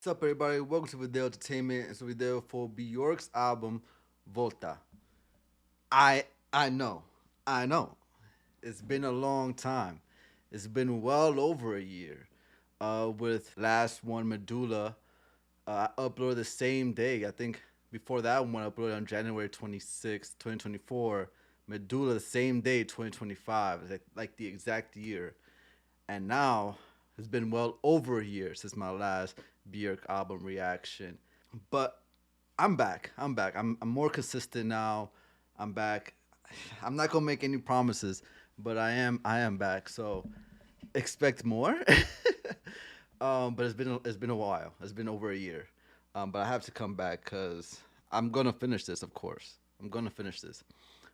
What's up, everybody? Welcome to Video Entertainment. It's a video for Björk's album Volta. I know, I know. It's been a long time. It's been well over a year. With last one Medulla, I uploaded the same day. I think before that one, I uploaded on January 26, 2024. Medulla the same day, 2025. It's like the exact year. And now it's been well over a year since my last Björk album reaction. But I'm back. I'm back. I'm more consistent now. I'm back. I'm not gonna make any promises, but I am back. So expect more. But it's been a while. It's been over a year. But I have to come back because I'm gonna finish this. Of course, I'm gonna finish this.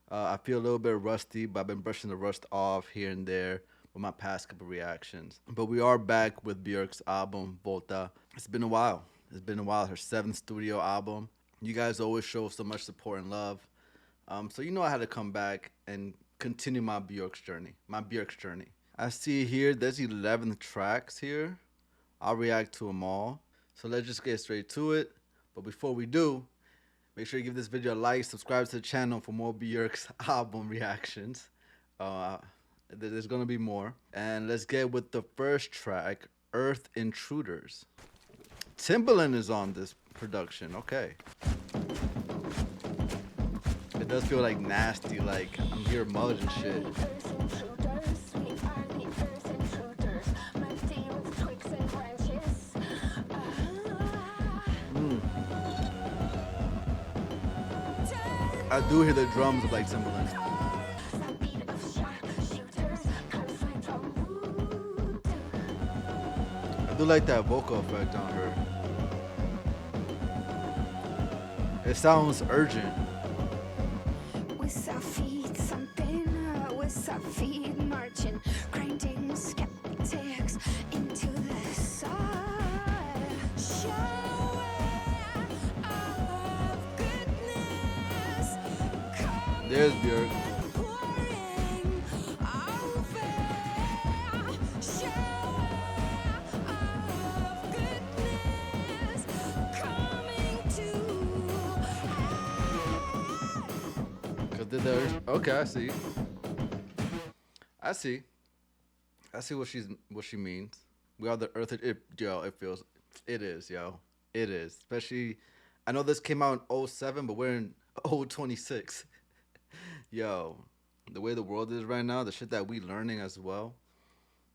I feel a little bit rusty, but I've been brushing the rust off here and there with my past couple reactions. But we are back with Björk's album Volta. It's been a while. It's been a while. Her seventh studio album. You guys always show so much support and love. So you know I had to come back and continue my Björk's journey. I see here there's 11 tracks here. I'll react to them all. So let's just get straight to it. But before we do, make sure you give this video a like, subscribe to the channel for more Björk's album reactions. There's gonna be more. And let's get with the first track, Earth Intruders. Timbaland is on this production, okay. It does feel like nasty, like I'm here mud and shit. I do hear the drums of like Timbaland. I do like that vocal effect on her. It sounds urgent. With our feet thumping, with our feet marching, grinding skeptics into the side. Shower of goodness. There's Björk. Pouring over. Shower of goodness coming to. Okay, I see. I see what she means. We are the earth. It feels. It is, yo. It is. Especially, I know this came out in '07, but we're in 2026. Yo, the way the world is right now, the shit that we learning as well.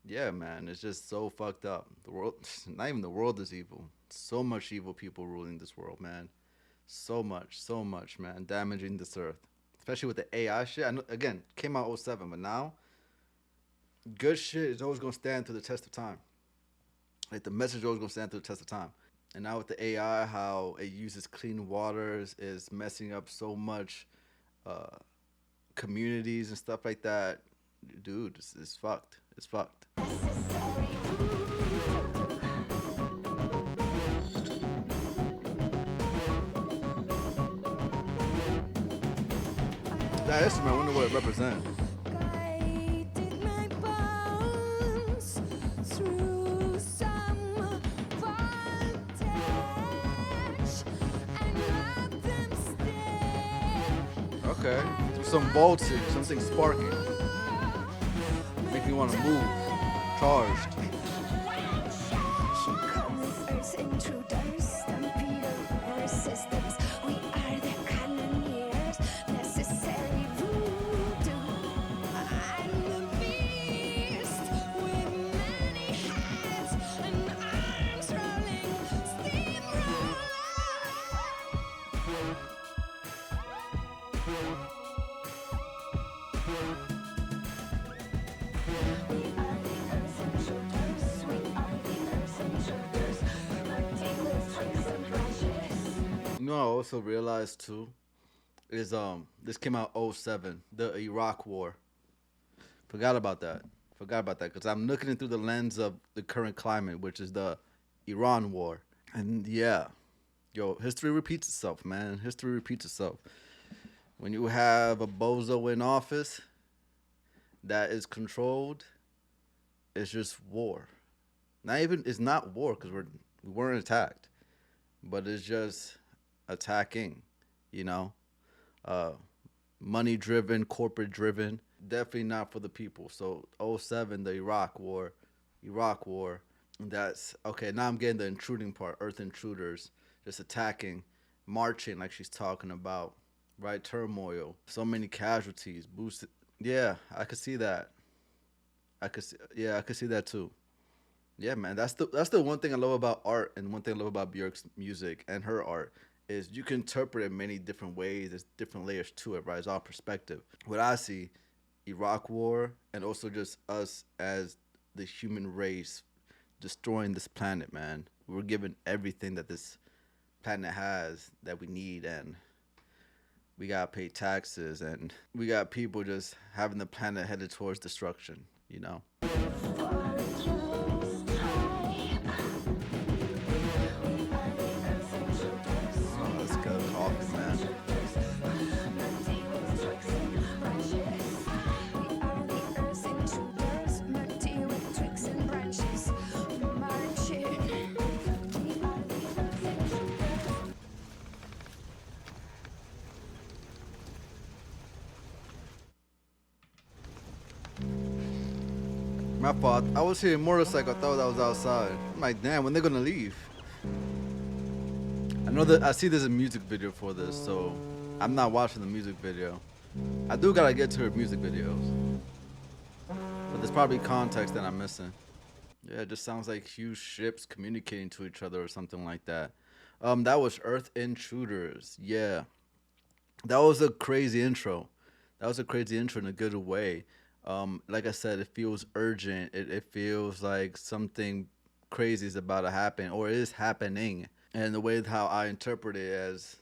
Yeah, man, it's just so fucked up. The world, not even the world is evil. So much evil people ruling this world, man. So much, man, damaging this earth. Especially with the AI shit. I know, again, came out '07, but now, good shit is always gonna stand to the test of time. Like the message is always gonna stand to the test of time. And now with the AI, how it uses clean waters is messing up so much communities and stuff like that. Dude, it's fucked. It's fucked. That instrument, I wonder what it represents. Guided my bones through some voltage and let them stay. Okay. Some voltage, something sparking. Make me want to move. Charged. Earth's intruders, stampede of resistance. We are the cannoneers, necessary voodoo. I'm the beast with many heads and arms rolling steamroller. We are the Earth's intruders. We are the Earth's intruders. Ridiculous tricks and flashes. You know, I also realized too is this came out '07, the Iraq War. Forgot about that. Because I'm looking it through the lens of the current climate, which is the Iran War. And yeah, yo, history repeats itself, man. History repeats itself. When you have a bozo in office that is controlled, it's just war. Not even, it's not war because We weren't attacked, but it's just attacking, you know, uh, money driven, corporate driven. Definitely not for the people. So '07, the Iraq War. That's okay. Now I'm getting the intruding part. Earth intruders just attacking, marching like she's talking about, right? Turmoil, so many casualties, boosted. Yeah, I could see that. Yeah, I could see that too. Yeah, man. That's the one thing I love about art, and one thing I love about Björk's music and her art is you can interpret it many different ways. There's different layers to it, right? It's all perspective. What I see, Iraq War, and also just us as the human race destroying this planet, man. We're given everything that this planet has that we need, and we gotta pay taxes, and we got people just having the planet headed towards destruction. You know. Oh, let's go coffee, man. My fault. I was hearing motorcycle. I thought that was outside. I'm like, damn, when they gonna leave? I know that I see there's a music video for this, so I'm not watching the music video. I do gotta get to her music videos, but there's probably context that I'm missing. Yeah, it just sounds like huge ships communicating to each other or something like that. That was Earth Intruders. Yeah, that was a crazy intro. That was a crazy intro in a good way. Like I said, it feels urgent. It feels like something crazy is about to happen or is happening. And the way how I interpret it as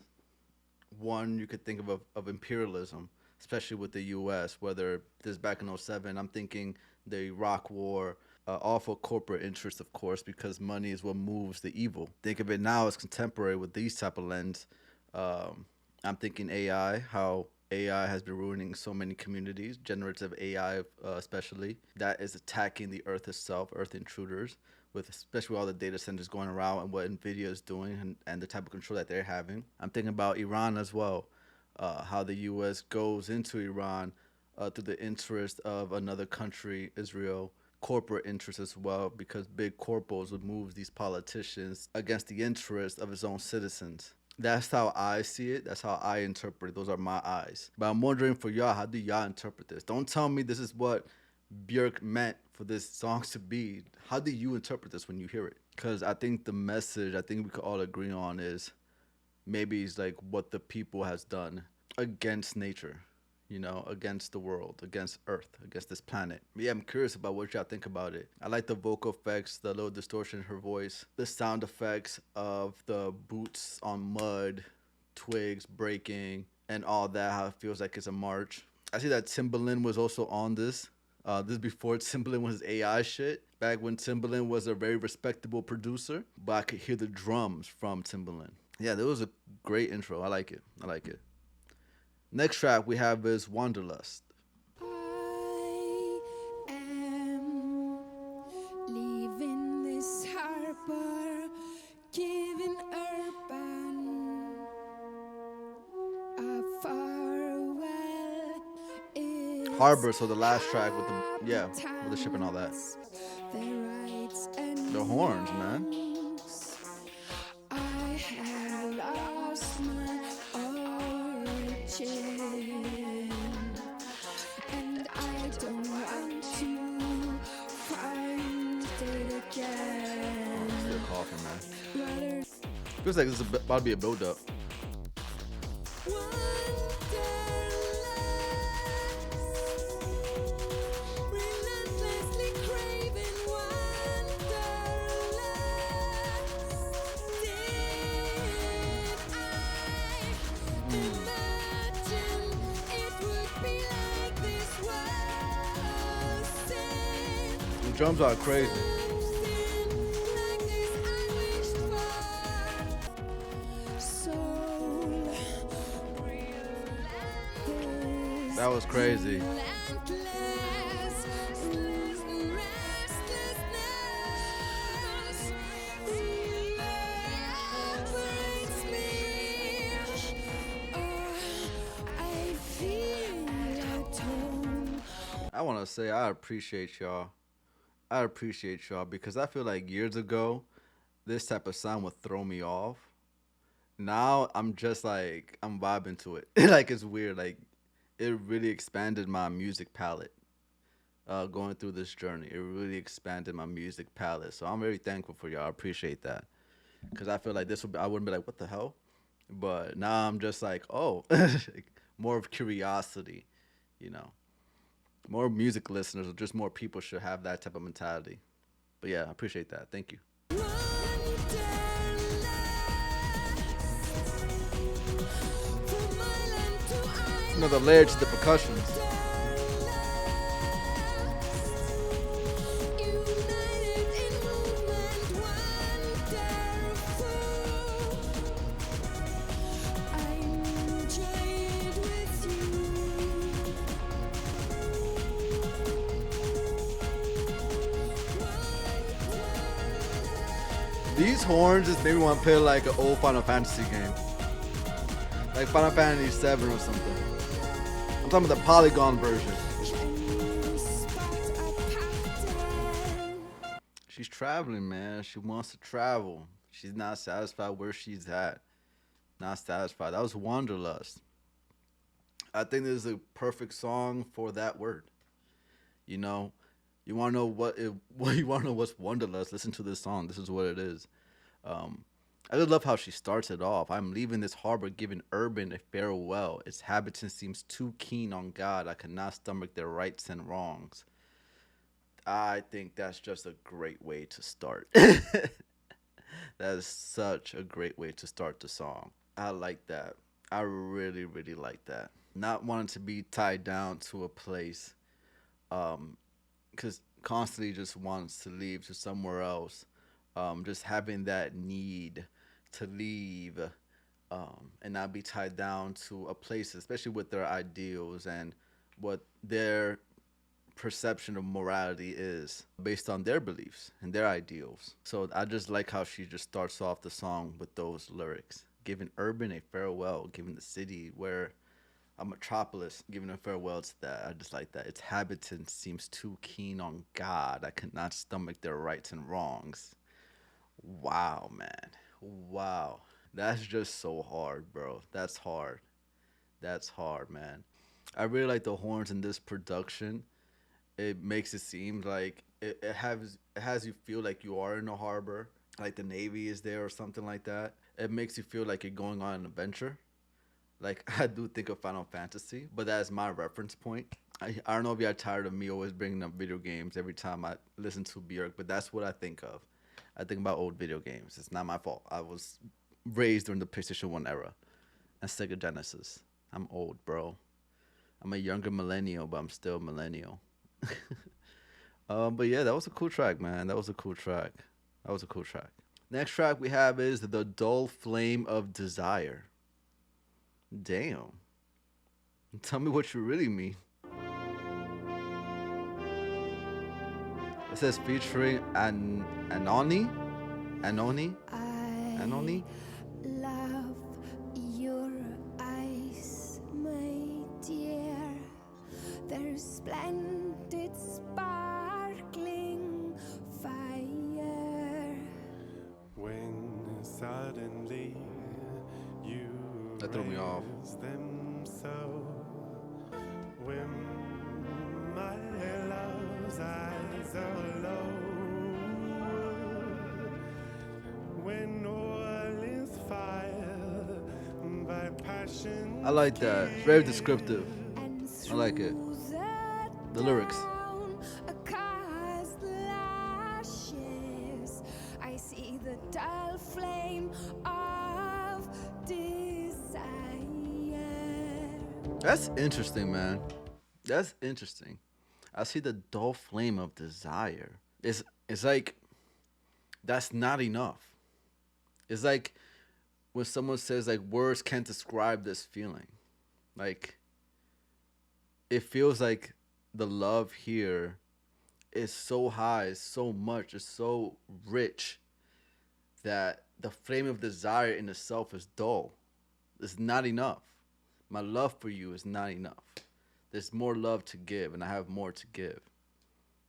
one, you could think of imperialism, especially with the U.S. Whether this back in '07, I'm thinking the Iraq War, all for corporate interests, of course, because money is what moves the evil. Think of it now as contemporary with these type of lens. I'm thinking AI, how AI has been ruining so many communities, generative AI especially, that is attacking the earth itself, earth intruders, with especially all the data centers going around and what NVIDIA is doing and the type of control that they're having. I'm thinking about Iran as well, how the U.S. goes into Iran through the interest of another country, Israel, corporate interests as well, because big corpos would move these politicians against the interest of its own citizens. That's how I see it. That's how I interpret it. Those are my eyes. But I'm wondering for y'all, how do y'all interpret this? Don't tell me this is what Björk meant for this song to be. How do you interpret this when you hear it? Because I think the message, I think we could all agree on is maybe it's like what the people has done against nature, you know, against the world, against Earth, against this planet. But yeah, I'm curious about what y'all think about it. I like the vocal effects, the little distortion in her voice, the sound effects of the boots on mud, twigs breaking, and all that, how it feels like it's a march. I see that Timbaland was also on this. This before Timbaland was AI shit. Back when Timbaland was a very respectable producer, but I could hear the drums from Timbaland. Yeah, that was a great intro. I like it. I like it. Next track we have is Wanderlust. I am leaving this harbor, giving urban a farewell. Harbor, so the last track with the ship and all that. The horns, man. I have lost my origin, and I don't want to find it again. Still coughing, man. Feels like this is about to be a build up. Relentlessly craving wanderlust. Did I imagine it would be like this was it? The drums are crazy. Like this I wished for. Soul, That was crazy. relentless, restlessness. I want to say I appreciate y'all. I appreciate y'all because I feel like years ago, this type of sound would throw me off. Now I'm just like I'm vibing to it. Like it's weird. Like it really expanded my music palette. Going through this journey, it really expanded my music palette. So I'm very thankful for y'all. I appreciate that because I feel like this would be, I wouldn't be like what the hell, but now I'm just like oh, like, more of curiosity, you know. More music listeners or just more people should have that type of mentality. But yeah, I appreciate that. Thank you. Another layer to the percussions. These horns just made me want to play like an old Final Fantasy game. Like Final Fantasy 7 or something. I'm talking about the polygon version. She's traveling, man. She wants to travel. She's not satisfied where she's at. Not satisfied. That was Wanderlust. I think this is a perfect song for that word. You know, you want to know what you want to know what's Wanderlust? Listen to this song. This is what it is. I just love how she starts it off. I'm leaving this harbor, giving urban a farewell. Its habitant seems too keen on God. I cannot stomach their rights and wrongs. I think that's just a great way to start. That is such a great way to start the song. I like that. I really, really like that. Not wanting to be tied down to a place, because constantly just wants to leave to somewhere else. Just having that need to leave, and not be tied down to a place, especially with their ideals and what their perception of morality is based on their beliefs and their ideals. So I just like how she just starts off the song with those lyrics, giving urban a farewell, giving the city where a metropolis, giving a farewell to that. I just like that. Its habitant seems too keen on God. I cannot stomach their rights and wrongs. Wow, man. Wow. That's just so hard, bro. That's hard. That's hard, man. I really like the horns in this production. It makes it seem like it has you feel like you are in a harbor, like the Navy is there or something like that. It makes you feel like you're going on an adventure. Like I do think of Final Fantasy, but that's my reference point. I don't know if you're tired of me always bringing up video games every time I listen to Björk, but that's what I think of. I think about old video games. It's not my fault. I was raised during the PlayStation 1 era and Sega Genesis. I'm old, bro. I'm a younger millennial, but I'm still millennial. But yeah, that was a cool track, man. That was a cool track. That was a cool track. Next track we have is The Dull Flame of Desire. Damn. Tell me what you really mean. It says featuring ANOHNI? ANOHNI? ANOHNI? Love your eyes, my dear. They're splendid, sparkling fire. When suddenly you That threw me off. raise them so, when my love's eyes are low, when all is fire by passion. I like that. It's very descriptive. And I like it. through The lyrics. down across lashes, I see the dull flame of desire. That's interesting, man. That's interesting. I see the dull flame of desire. It's like that's not enough. It's like when someone says like words can't describe this feeling. Like it feels like the love here is so high, it's so much, it's so rich that the flame of desire in itself is dull. It's not enough. My love for you is not enough. There's more love to give, and I have more to give.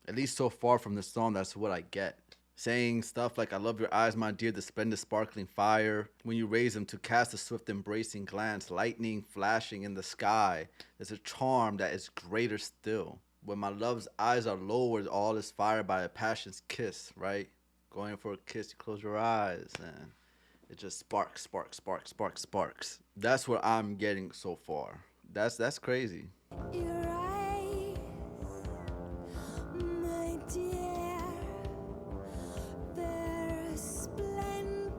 At least so far from the song, that's what I get. Saying stuff like, I love your eyes, my dear, the splendid sparkling fire. When you raise them to cast a swift embracing glance, lightning flashing in the sky. There's a charm that is greater still. When my love's eyes are lowered, all is fired by a passion's kiss, right? Going for a kiss, you close your eyes, and it just sparks, sparks, sparks, sparks, sparks. That's what I'm getting so far. That's crazy. Your eyes, my dear, they're splendid,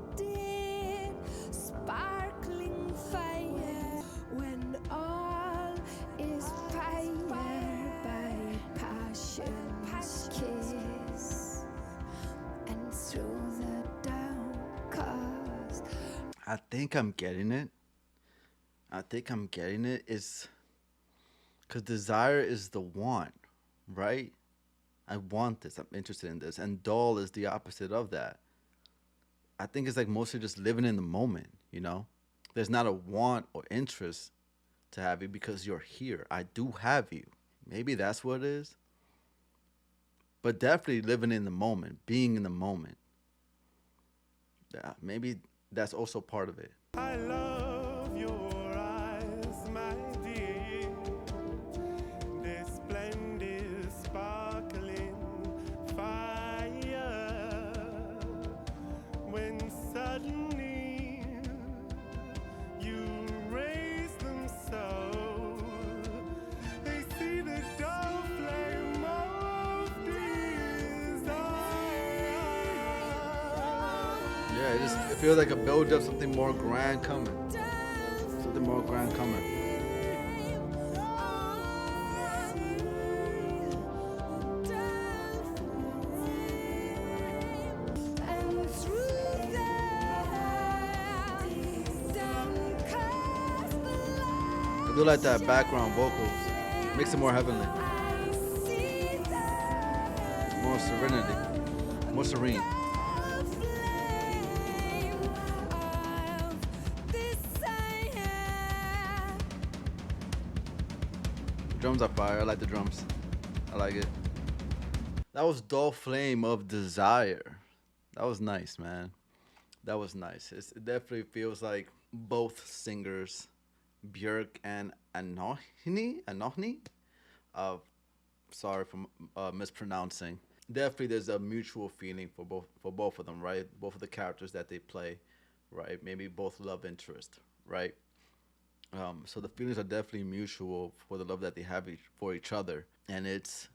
sparkling fire. When all is fired by passion's kiss, and through the downcast. I think I'm getting it. Is because desire is the want, right? I want this. I'm interested in this. And dull is the opposite of that. I think it's like mostly just living in the moment, you know? There's not a want or interest to have you because you're here. I do have you. Maybe that's what it is. But definitely living in the moment, being in the moment. Yeah, maybe that's also part of it. I love your eyes, my dear. Their splendid, sparkling fire. When suddenly you raise them so, they see the dull flame of desire. Yeah, it feels like a build up, something more grand coming. Something more grand coming. And through the downcast light, I do like that background vocals. Makes it more heavenly. I see More serenity. More serene. the flame of desire. Drums are fire. I like the drums. I like it. That was Dull Flame of Desire. That was nice, man. That was nice. It definitely feels like both singers, Björk and ANOHNI. Sorry for mispronouncing. Definitely, there's a mutual feeling for both of them, right? Both of the characters that they play, right? Maybe both love interest, right? So the feelings are definitely mutual for the love that they have for each other, and it's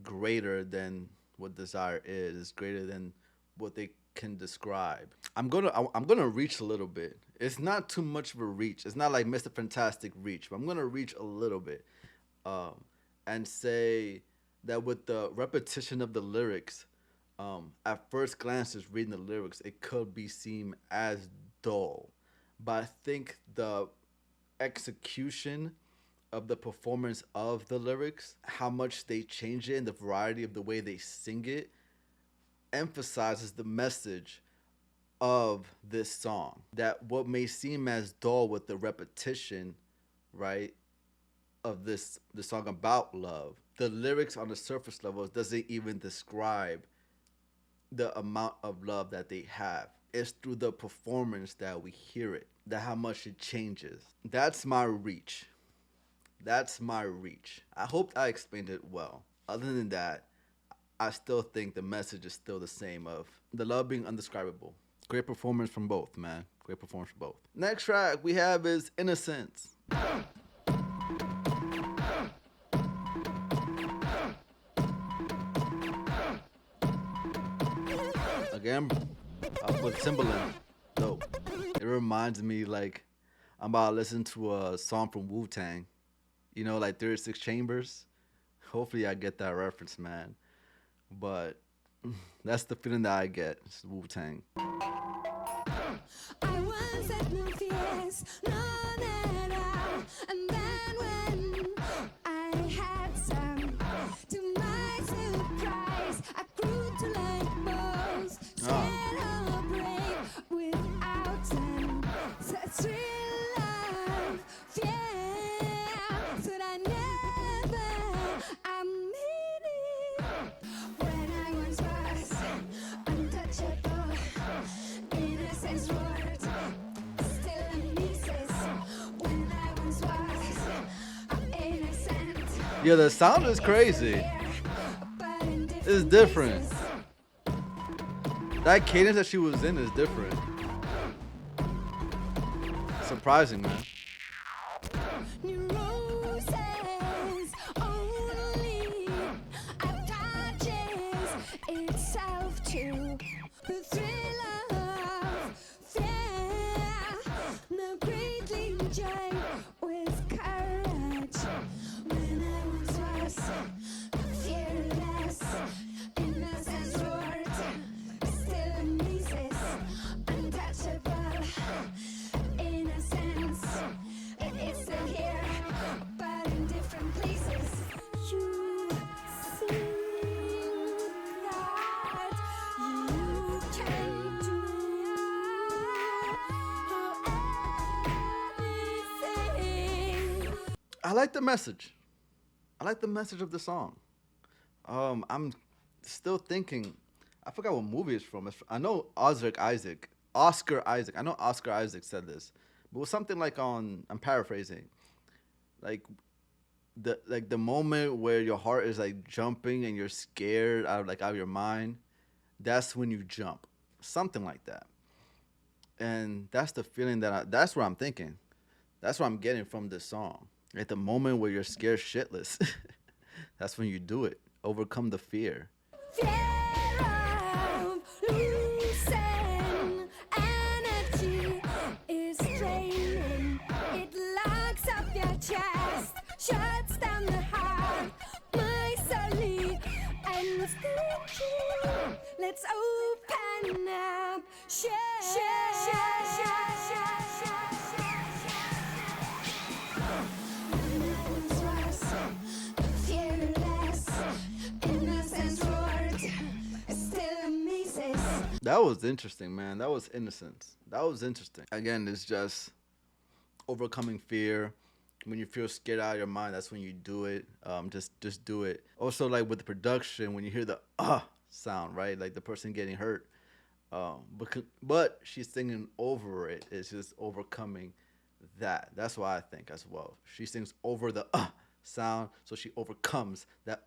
greater than what desire is. It's greater than what they can describe. I'm gonna reach a little bit. It's not too much of a reach. It's not like Mr. Fantastic reach, but I'm gonna reach a little bit, and say that with the repetition of the lyrics, at first glance, just reading the lyrics, it could be seen as dull, but I think the execution of the performance of the lyrics, how much they change it, and the variety of the way they sing it, emphasizes the message of this song. That what may seem as dull with the repetition, right, of the song about love, the lyrics on the surface level doesn't even describe the amount of love that they have. It's through the performance that we hear it, that how much it changes. That's my reach. That's my reach. I hope I explained it well. Other than that, I still think the message is still the same of the love being undescribable. Great performance from both, man. Great performance from both. Next track we have is Innocence. Again, with Timbaland, though. It reminds me like I'm about to listen to a song from Wu-Tang. You know, like 36 Chambers. Hopefully I get that reference, man. But that's the feeling that I get. It's Wu-Tang. I was at no fears, none at all. And then when I had some, to my surprise, I grew to like most. Celebrate without them. Such real love, yeah. That I never innocence roared, still a misses. When I once was innocent. Yeah, the sound is crazy. But in It's different different. places. That cadence that she was in is different. Surprising, man. Neurosis only attaches itself to the thrill of fear. Now greatly enjoy with courage. When I once was fearless, innocence roared, still amazes, untouchable. Innocence, it is still here, but in different places. You see that you can do anything. I like the message. I like the message of the song. I'm still thinking. I forgot what movie it's from. I know Oscar Isaac. I know Oscar Isaac said this, but it was something like on. I'm paraphrasing. Like the moment where your heart is like jumping and you're scared out of your mind. That's when you jump. Something like that. And that's the feeling that's what I'm thinking. That's what I'm getting from this song. At the moment where you're scared shitless, that's when you do it. Overcome the fear. Fear of losing energy is draining. It locks up your chest, shuts down the heart, miserly and stingy. Let's open up, share. When I once was fearless, innocence roared, still amazes. That was interesting, man. That was Innocence. That was interesting. Again, it's just overcoming fear. When you feel scared out of your mind, that's when you do it. Just do it. Also, like with the production, when you hear the sound, right? Like the person getting hurt. But she's singing over it. It's just overcoming that. That's why I think as well. She sings over the sound, so she overcomes that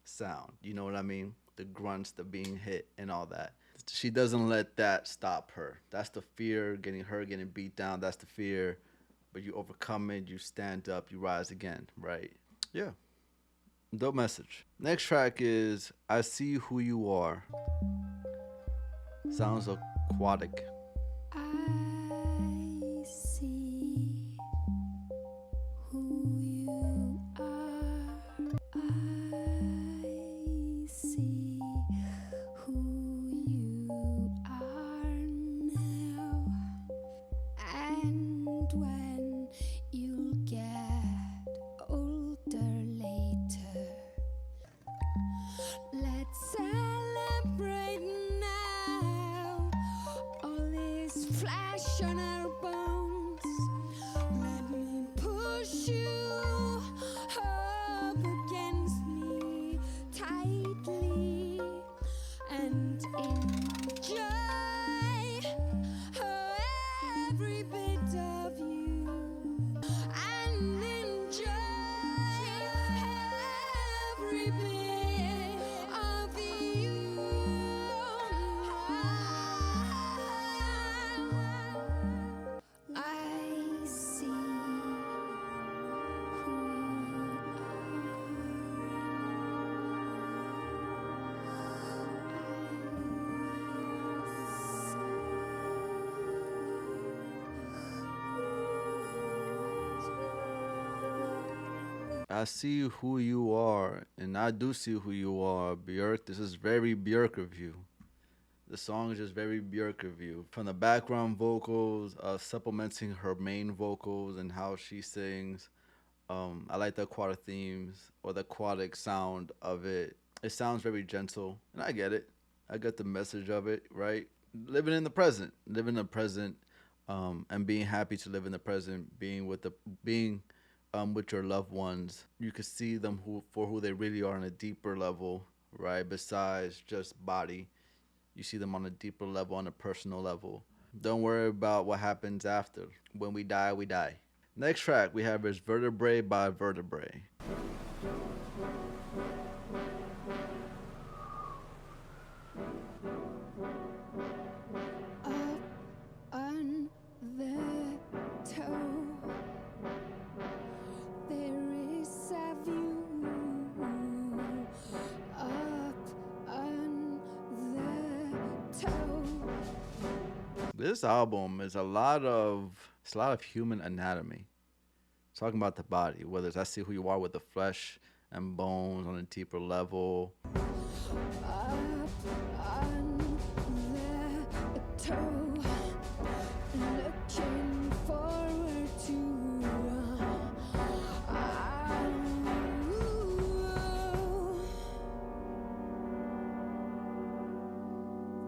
sound. You know what I mean? The grunts, the being hit, and all that. She doesn't let that stop her. That's the fear, getting hurt, getting beat down. That's the fear. But you overcome it, you stand up, you rise again, right? Yeah. Dope message. Next track is I See Who You Are. Sounds aquatic. I see who you are. I see who you are now. And when you'll get older later, let's celebrate now. All this flesh on our bones. Let me push you up against me tightly and enjoy every bit of you. And enjoy every bit of you. I see I see who you are, and I do see who you are, Björk. This is very Björk of you. The song is just very Björk of you. From the background vocals, supplementing her main vocals and how she sings. I like the aquatic themes or the aquatic sound of it. It sounds very gentle, and I get it. I get the message of it, right? Living in the present, and being happy to live in the present, being with your loved ones. You can see them for who they really are on a deeper level, right? Besides just body, you see them on a deeper level, on a personal level, Don't worry about what happens after. When we die, we die. Next track we have is Vertebræ by Vertebræ. Up on the toe, there is a view. Up on the toe. This album is a lot of human anatomy. Talking about the body, whether it's I see who you are with the flesh and bones on a deeper level. Up on the toe, looking forward to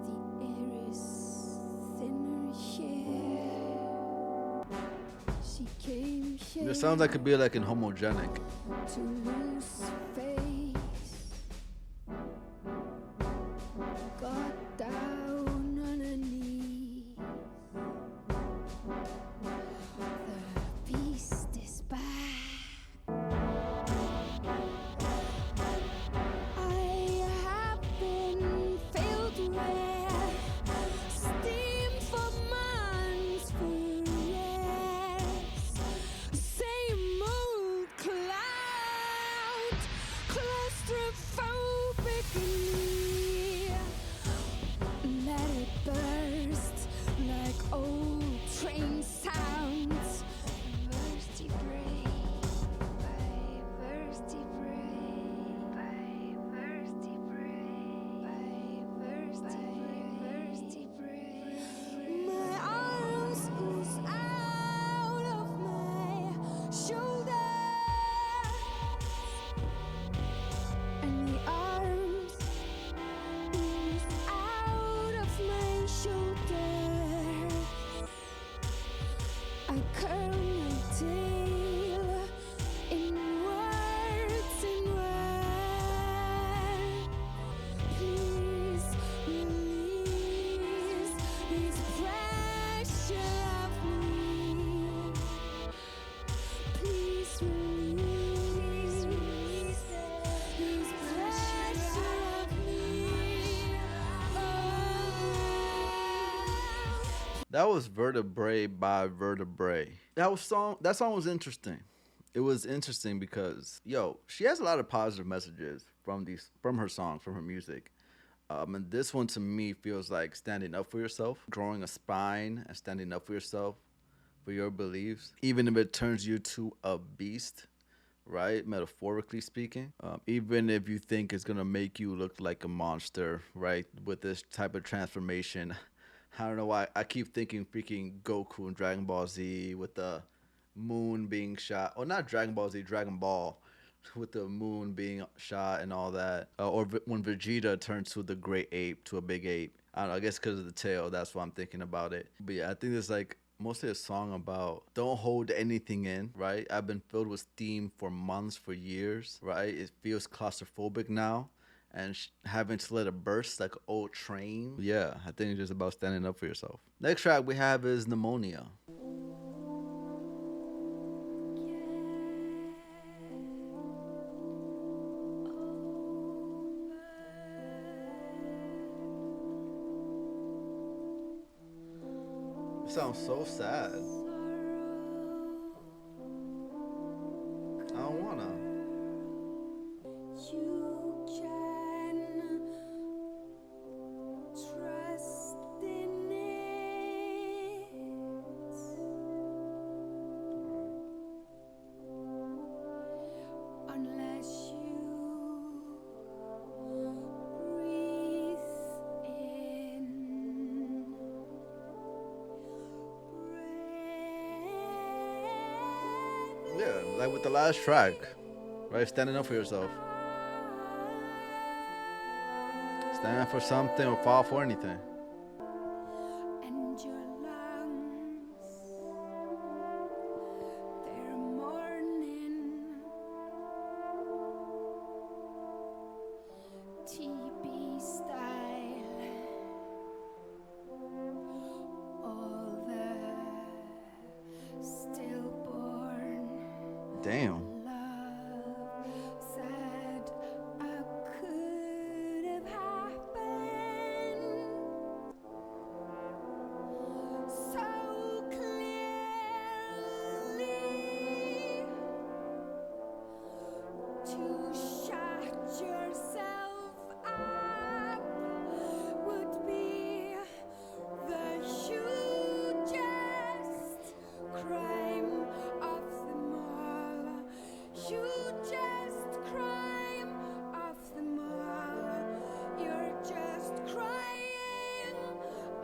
the air is thinner here. She came here. It sounds like it could be like inhomogenic. To lose face, got down on her knees. The beast is back. I have been filled with steam for months, for years. Same old cloud, claustrophobic in me. Let it burst like old train sounds. Vertebræ by vertebræ by vertebræ by vertebræ. My arms ooze out of my shoulders, and the arms ooze out of my shoulders. I curl my tail inwards, inward. Please release this pressure of me. Please release this pressure of me. That was Vertebræ by Vertebræ. That song was interesting. It was interesting because she has a lot of positive messages from her songs, from her music. And this one to me feels like standing up for yourself, growing a spine and standing up for yourself, for your beliefs, even if it turns you to a beast, right? Metaphorically speaking. Even if you think it's gonna make you look like a monster, right? With this type of transformation. I don't know why I keep thinking freaking Goku and Dragon Ball Z with the moon being shot. Or not Dragon Ball Z, Dragon Ball with the moon being shot and all that. Or when Vegeta turns to the great ape, to a big ape. I don't know, I guess because of the tail, that's why I'm thinking about it. But yeah, I think there's like mostly a song about don't hold anything in, right? I've been filled with steam for months, for years, right? It feels claustrophobic now. And having to let it burst like an old train. Yeah, I think it's just about standing up for yourself. Next track we have is Pneumonia. It sounds so sad. I don't wanna. You can trust in it, unless you breathe in, Yeah, like with the last track, right? Standing up for yourself. Stand for something or fall for anything. and your lungs, they're mourning. TB style, Damn. Love said I could have happened so clearly. To shut yourself up would be the hugest crime of them all. Hugest crime of them all. You're just crying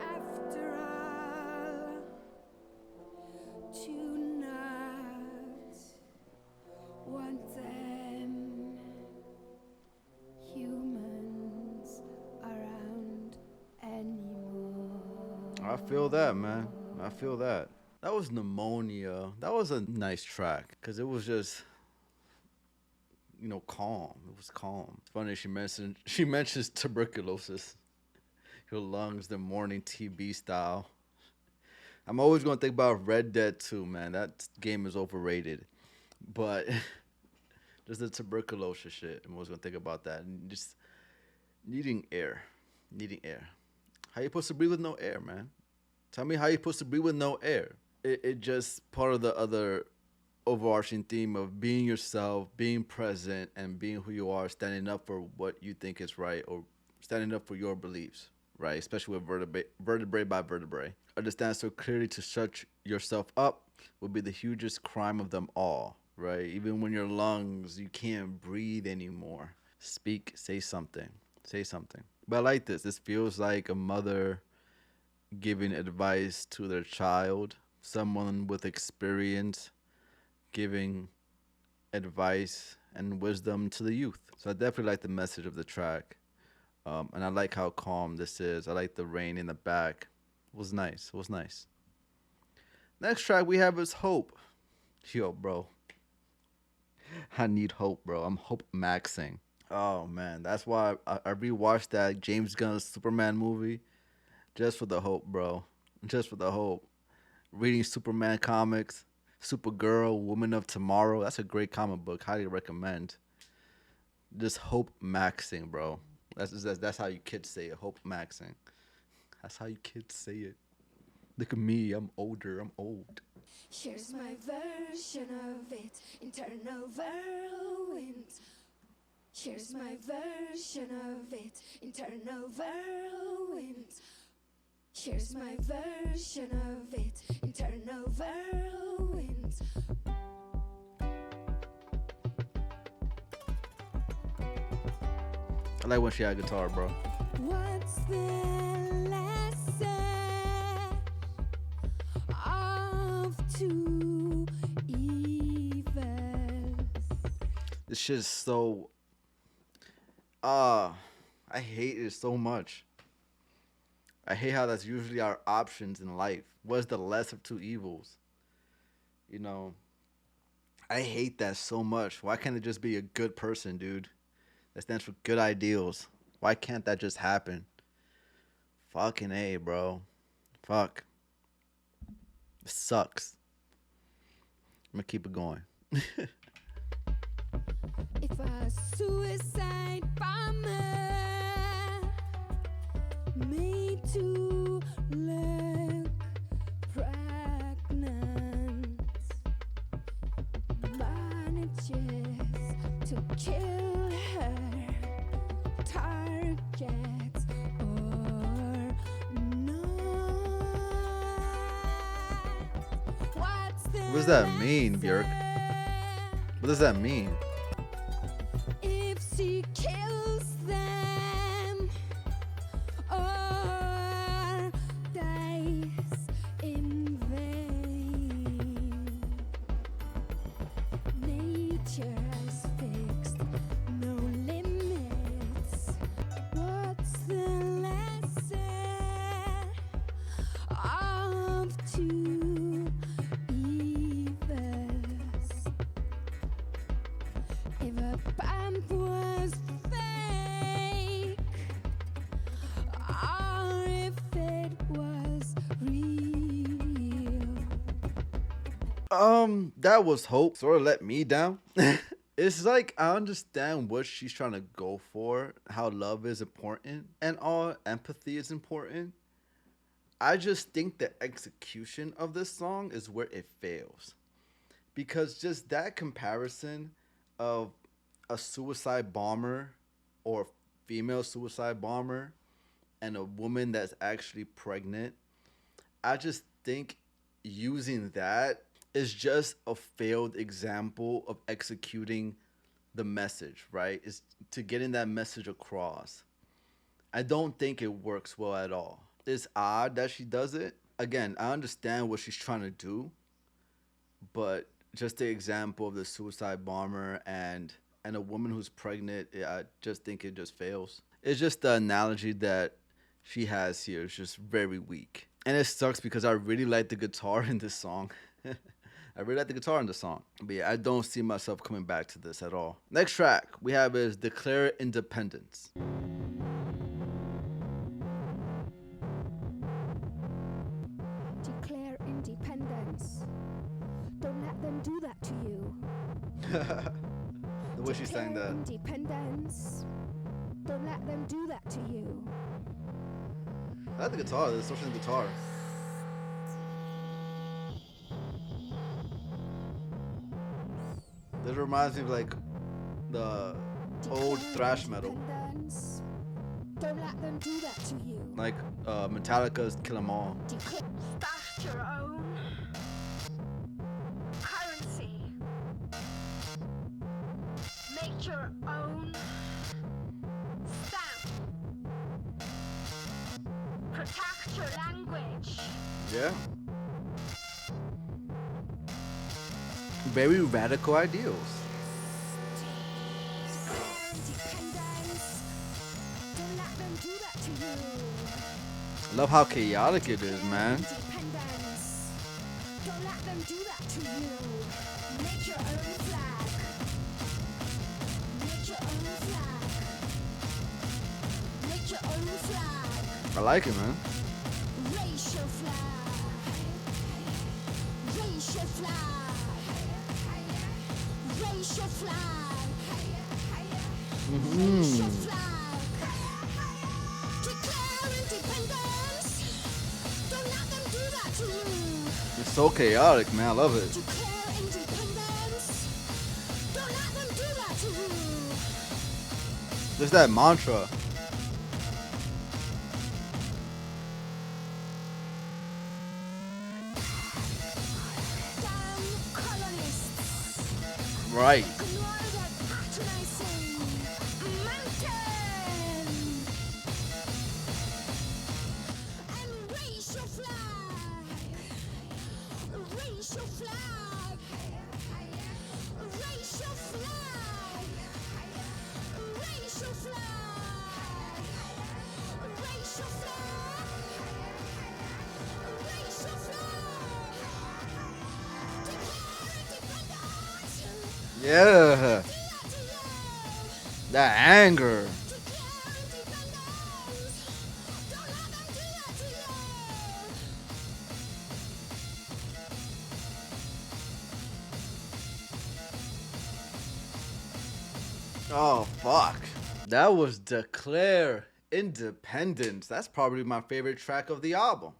after all. To not want them humans around anymore. I feel that, man. I feel that. That was Pneumonia. That was a nice track because it was just, calm. It was calm. It's funny she mentions tuberculosis. Your lungs, the morning TB style. I'm always gonna think about Red Dead 2, man. That game is overrated. But just the tuberculosis shit. I'm always gonna think about that. And just needing air. Needing air. How you supposed to breathe with no air, man? Tell me how you supposed to breathe with no air. It just part of the other overarching theme of being yourself, being present, and being who you are, standing up for what you think is right, or standing up for your beliefs, right? Especially with vertebrae by vertebrae. Understand so clearly to shut yourself up would be the hugest crime of them all, right? Even when your lungs, you can't breathe anymore. Speak, say something. Say something. But I like this. This feels like a mother giving advice to their child, someone with experience giving advice and wisdom to the youth. So I definitely like the message of the track. And I like how calm this is. I like the rain in the back. It was nice. It was nice. Next track we have is Hope. Yo, bro. I need hope, bro. I'm hope maxing. Oh, man. That's why I rewatched that James Gunn's Superman movie. Just for the hope, bro. Just for the hope. Reading Superman comics, Supergirl, Woman of Tomorrow. That's a great comic book. Highly recommend. Just hope maxing, bro. That's how you kids say it. Hope maxing. That's how you kids say it. Look at me. I'm older. I'm old. Here's my version of it, internal whirlwind. Here's my version of it, internal whirlwind. Here's my version of it, internal whirlwind. I like when she had guitar, bro. What's the lesson of two evils? This shit is so... I hate it so much. I hate how that's usually our options in life. What's the less of two evils? I hate that so much. Why can't it just be a good person, dude? That stands for good ideals. Why can't that just happen? Fucking A, bro. Fuck. It sucks. I'm gonna keep it going. If a suicide bomber made to look pregnant manages to kill her target or not. What's the What does that mean, Björk? What does that mean? if she kills them or dies in vain? Nature has fixed no limits. What's the lesson of two evils? If a bomb was That was hope. Sort of let me down. It's like I understand what she's trying to go for, how love is important and all empathy is important. I just think the execution of this song is where it fails. Because just that comparison of a suicide bomber or female suicide bomber and a woman that's actually pregnant, I just think using that is just a failed example of executing the message, right? Is to getting that message across. I don't think it works well at all. It's odd that she does it. Again, I understand what she's trying to do, but just the example of the suicide bomber and a woman who's pregnant, I just think it just fails. It's just the analogy that she has here is just very weak. And it sucks because I really like the guitar in this song. I really like the guitar in the song. But yeah, I don't see myself coming back to this at all. Next track we have is Declare Independence. Declare independence. Don't let them do that to you. The way she sang Declare that. independence. Don't let them do that to you. I like the guitar, the distortion guitar. This reminds me of like the old Declare thrash metal. independence. Don't let them do that to you. Like Metallica's Kill 'Em All. Start your own currency. Make your own stamp. Protect your language. Yeah. Very radical ideals. Declare independence. Don't let them do that to you. I love how chaotic it is, man. Independence. Don't let them do that to you. Make your own flag. Make your own flag. Make your own flag. I like it, man. Raise your flag. Raise your flag. Raise your flag. Raise your flag. Declare independence. Don't let them do that to you. It's so chaotic, man. I love it. Declare independence. Don't let them do that to you. There's that mantra. Damn colonists. Right. Ignore that patronizing mountain. And raise your flag. Raise your flag. Raise your flag. Raise your flag. Raise your flag. Raise your flag. Declare independence. Yeah. That anger. Declare independence. Don't let them do that to you. Oh, fuck. That was Declare Independence. That's probably my favorite track of the album.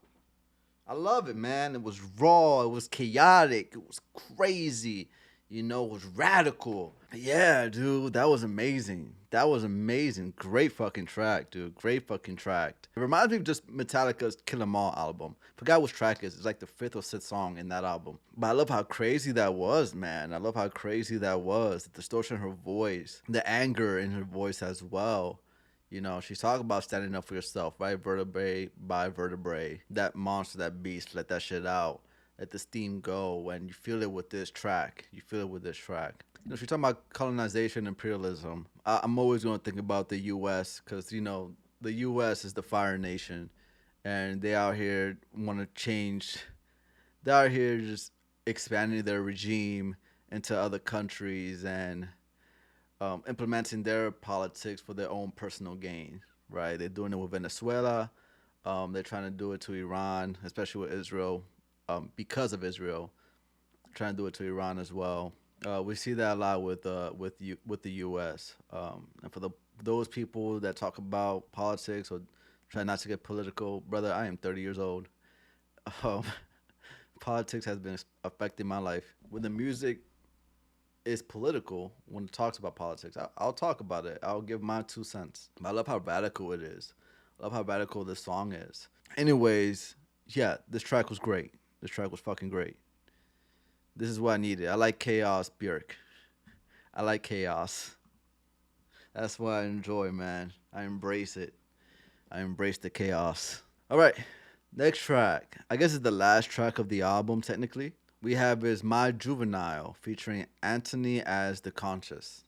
I love it, man. It was raw. It was chaotic. It was crazy. You know, it was radical. Yeah, dude, that was amazing. That was amazing. Great fucking track, dude. Great fucking track. It reminds me of just Metallica's Kill 'Em All album. Forgot which track it is. It's like the fifth or sixth song in that album. But I love how crazy that was, man. I love how crazy that was. The distortion in her voice. The anger in her voice as well. You know, she's talking about standing up for yourself, right? Vertebræ by vertebrae. That monster, that beast, let that shit out. Let the steam go. And you feel it with this track. You feel it with this track. You know, she's talking about colonization, imperialism. I'm always going to think about the U.S. because, you know, the U.S. is the fire nation. And they out here want to change. They out here just expanding their regime into other countries and implementing their politics for their own personal gain, right? They're doing it with Venezuela. They're trying to do it to Iran, especially with Israel, because of Israel. trying to do it to Iran as well. We see that a lot with the U.S. And for those people that talk about politics or try not to get political, brother, I am 30 years old. Um, Politics has been affecting my life. When the music is political, when it talks about politics, I'll talk about it. I'll give my 2 cents. But I love how radical it is. I love how radical this song is. Anyways, yeah, this track was great. This track was fucking great. This is what I needed. I like chaos, Björk. I like chaos. That's what I enjoy, man. I embrace it. I embrace the chaos. All right, next track. I guess it's the last track of the album, technically. We have is My Juvenile, featuring Anthony as the Conscious.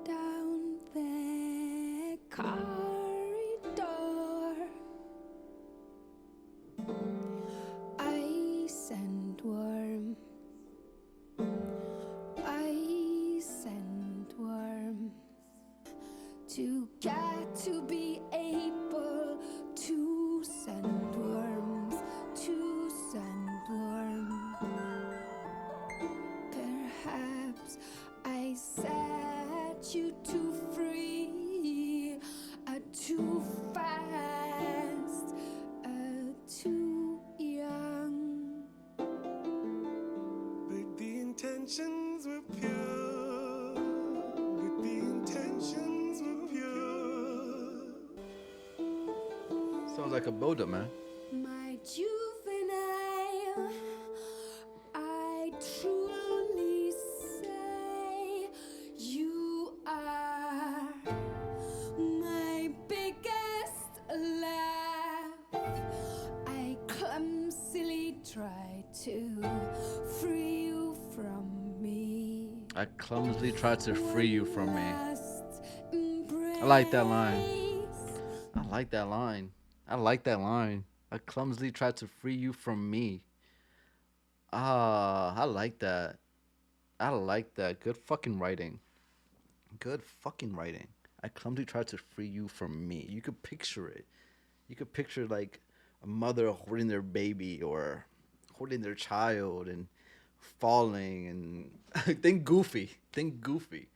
Down the corridor, ice and warm, ice and warm. To get to be able to send worms, to send worms. Perhaps I set you too free, too fast, too young. But the intentions were pure. But the intentions were pure. Sounds like a build-up, man. My juvenile, I truly say you are my biggest laugh. I clumsily try to free you from me. I clumsily tried to free you from me. Last I like that line. embrace. I like that line. I like that line. I clumsily tried to free you from me. Ah, I like that. I like that. Good fucking writing. Good fucking writing. I clumsily tried to free you from me. You could picture it. You could picture like a mother holding their baby or holding their child and falling and think Goofy. Think Goofy.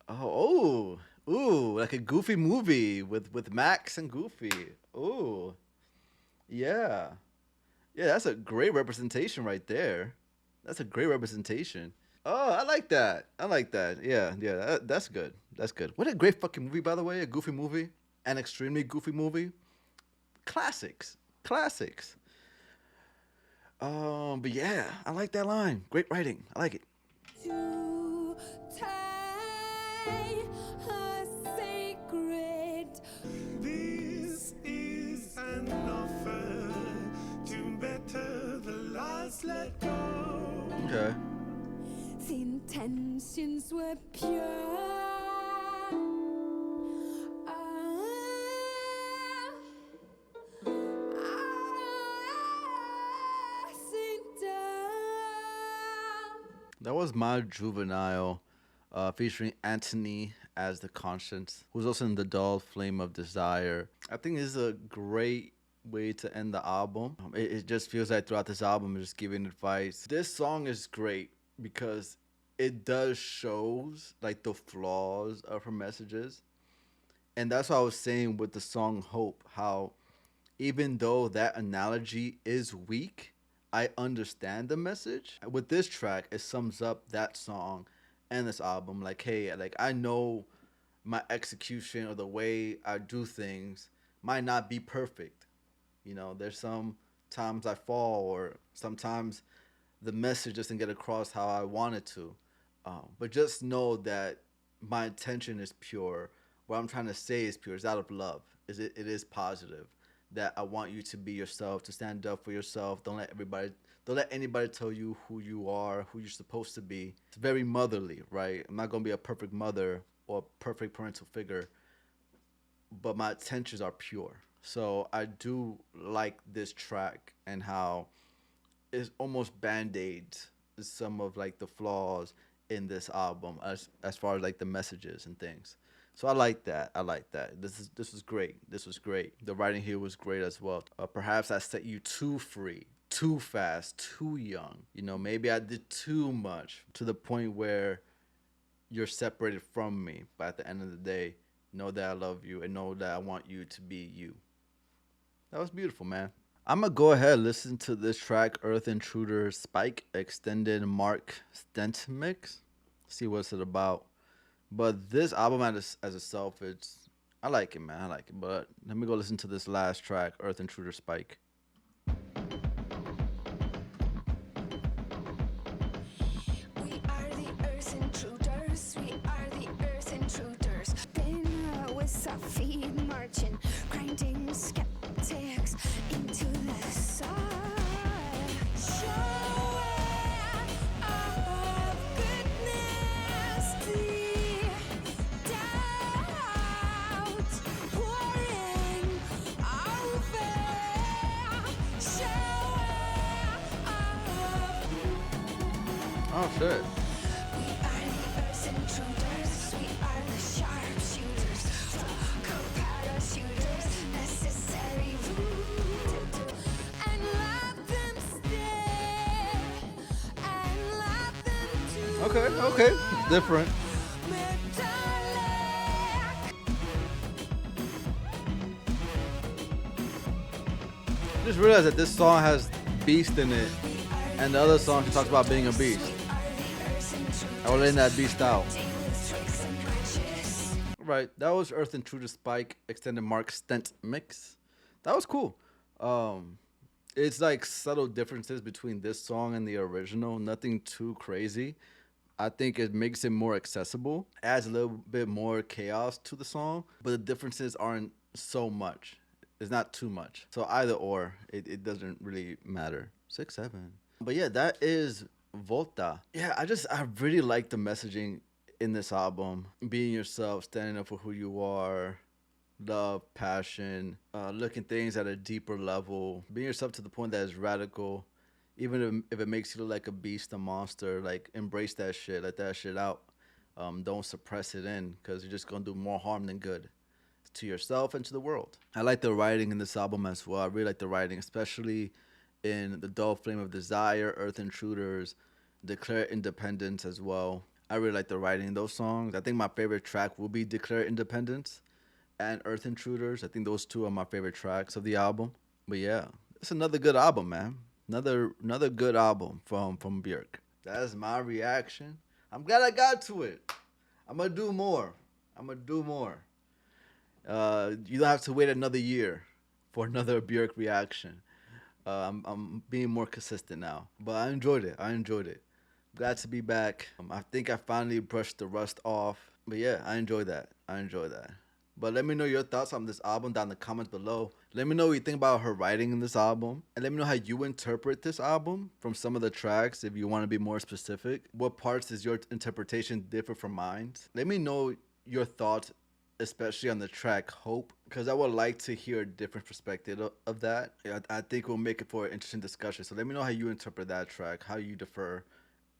Oh, ooh, like a Goofy movie with Max and Goofy. Ooh, yeah, yeah. That's a great representation right there. That's a great representation. Oh, I like that. I like that. Yeah, yeah. That's good. That's good. What a great fucking movie, by the way. A Goofy movie, an extremely Goofy movie. Classics, classics. But yeah, I like that line. Great writing. I like it. To tie a sacred This is an offer to better the last let go. Okay. the intentions were pure. That was My Juvenile, featuring Anthony as the Conscience, who's also in The Dull Flame of Desire. I think this is a great way to end the album. It just feels like throughout this album, it's just giving advice. This song is great because it does shows like the flaws of her messages. And that's what I was saying with the song Hope, how even though that analogy is weak, I understand the message. With this track, it sums up that song and this album. Like, hey, like I know my execution or the way I do things might not be perfect. You know, there's some times I fall, or sometimes the message doesn't get across how I want it to. But just know that my intention is pure. What I'm trying to say is pure. It's out of love. It is positive. That I want you to be yourself, to stand up for yourself. Don't let anybody tell you who you are, who you're supposed to be. It's very motherly, right? I'm not gonna be a perfect mother or a perfect parental figure, but my intentions are pure. So I do like this track and how it's almost band-aids some of like the flaws in this album as far as like the messages and things. So I like that. I like that. This was great. This was great. The writing here was great as well. Perhaps I set you too free, too fast, too young. You know, maybe I did too much to the point where you're separated from me. But at the end of the day, know that I love you and know that I want you to be you. That was beautiful, man. I'm gonna go ahead and listen to this track, Earth Intruder Spike Extended Mark Stent Mix. See what's it about. But this album as itself, I like it, man. I like it. But let me go listen to this last track, Earth Intruder Spike. We are the Earth Intruders. We are the Earth Intruders. Dinner with Sophie marching, grinding skeptics into the sun. Showing of goodness, the doubt pouring over. Showing Oh shit. we are the Earth Intruders. We are the sharpshooters, parachuters, necessary route, and let them stay, and let them do. Okay. It's different. I just realized that this song has beast in it, and the other song she talks about being a beast. I will letting that beast out. Right, that was Earth Intruder Spike Extended Mark Stent Mix. That was cool. It's like subtle differences between this song and the original. Nothing too crazy. I think it makes it more accessible. Adds a little bit more chaos to the song, but the differences aren't so much. It's not too much. So either or, it doesn't really matter. 6-7. But yeah, that is Volta. Yeah, I really like the messaging in this album. Being yourself, standing up for who you are, love, passion, looking things at a deeper level, being yourself to the point that is radical, even if it makes you look like a beast, a monster. Like, embrace that shit, let that shit out. Don't suppress it in, because you're just gonna do more harm than good to yourself and to the world. I like the writing in this album as well. I really like the writing, especially in The Dull Flame of Desire, Earth Intruders, Declare Independence as well. I really like the writing in those songs. I think my favorite track will be Declare Independence and Earth Intruders. I think those two are my favorite tracks of the album. But yeah, it's another good album, man. Another good album from Björk. That's my reaction. I'm glad I got to it. I'm gonna do more. You don't have to wait another year for another Björk reaction. I'm being more consistent now, but I enjoyed it. Glad to be back. I think I finally brushed the rust off. But yeah, I enjoyed that. But let me know your thoughts on this album down in the comments below. Let me know what you think about her writing in this album. And let me know how you interpret this album from some of the tracks, if you want to be more specific. What parts does your interpretation differ from mine? Let me know your thoughts, especially on the track Hope, because I would like to hear a different perspective of that. I think we'll make it for an interesting discussion. So let me know how you interpret that track, how you differ,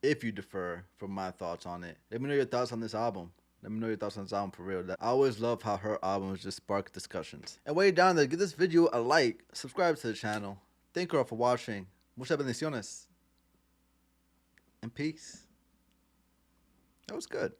if you differ from my thoughts on it. Let me know your thoughts on this album. Let me know your thoughts on this album for real. I always love how her albums just spark discussions. And way down there, give this video a like, subscribe to the channel. Thank you all for watching. Muchas bendiciones. And peace. That was good.